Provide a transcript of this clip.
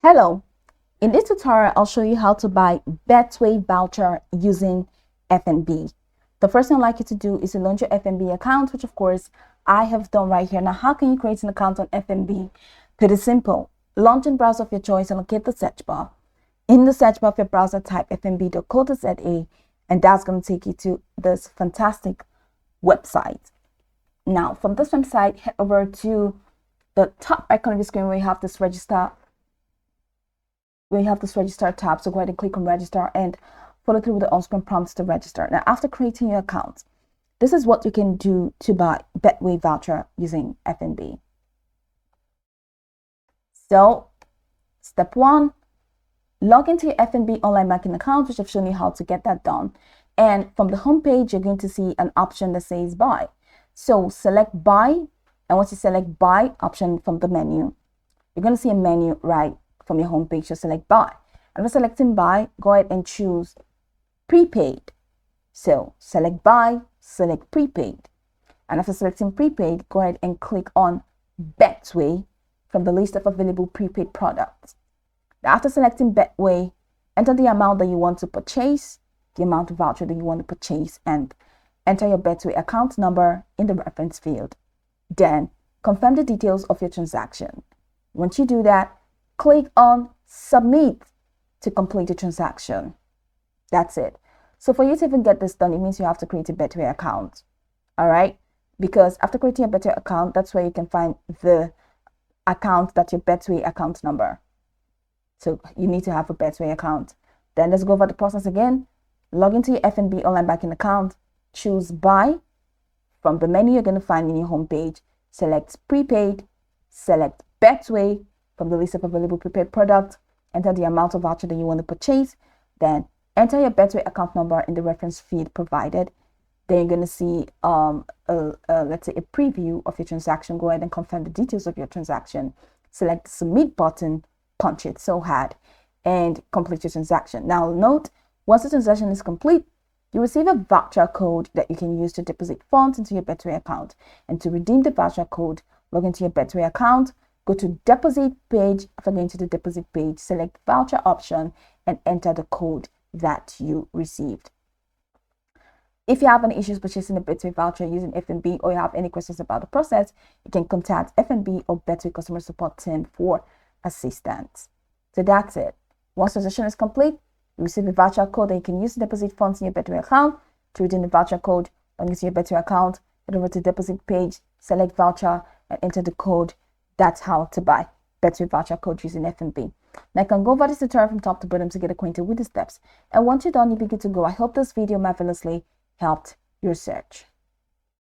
Hello, in this tutorial I'll show you how to buy Betway Voucher using FNB. The first thing I'd like you to do is to launch your FNB account, which of course I have done right here. Now, how can you create an account on FNB? Pretty simple. Launch in browser of your choice and locate the search bar. In the search bar of your browser, type fnb.co.za, and that's going to take you to this fantastic website. Now, from this website, head over to the top right corner of the screen where you have this register tab. So go ahead and click on register and follow through with the on-screen prompts to register. Now, after creating your account, this is what you can do to buy Betway Voucher using FNB. So, step 1, log into your FNB online banking account, which I've shown you how to get that done. And from the home page, you're going to see an option that says buy. So select buy, and once you select buy option from the menu, you're going to see a menu right from your home page. So select buy. And for selecting buy, go ahead and choose prepaid. So select buy, select prepaid. And after selecting prepaid, go ahead and click on Betway from the list of available prepaid products. Now, after selecting Betway, enter the amount that you want to purchase, the amount of voucher that you want to purchase, and enter your Betway account number in the reference field. Then confirm the details of your transaction. Once you do that, click on submit to complete the transaction. That's it. So for you to even get this done, it means you have to create a Betway account. All right? Because after creating a Betway account, that's where you can find the account that's your Betway account number. So you need to have a Betway account. Then let's go over the process again. Log into your FNB online banking account. Choose buy. From the menu you're going to find in your home page, select prepaid, select Betway from the list of available prepaid products, enter the amount of voucher that you want to purchase, then enter your Betway account number in the reference field provided. Then you're going to see let's say a preview of your transaction. Go ahead and confirm the details of your transaction. Select the submit button, punch it so hard, and complete your transaction. Now note, once the transaction is complete, you receive a voucher code that you can use to deposit funds into your Betway account. And to redeem the voucher code, log into your Betway account, go to deposit page. After going to the deposit page, select voucher option and enter the code that you received. If you have any issues purchasing a Betway voucher using FNB, or you have any questions about the process, you can contact FNB or Betway customer support team for assistance. So that's it. Once transaction is complete, you receive a voucher code that you can use to deposit funds in your Betway account. To redeem the voucher code, log into your Betway account, head over to the deposit page, select voucher, and enter the code. That's how to buy Betway voucher code using FNB. Now, you can go over this tutorial from top to bottom to get acquainted with the steps. And once you're done, you'll be good to go. I hope this video marvelously helped your search.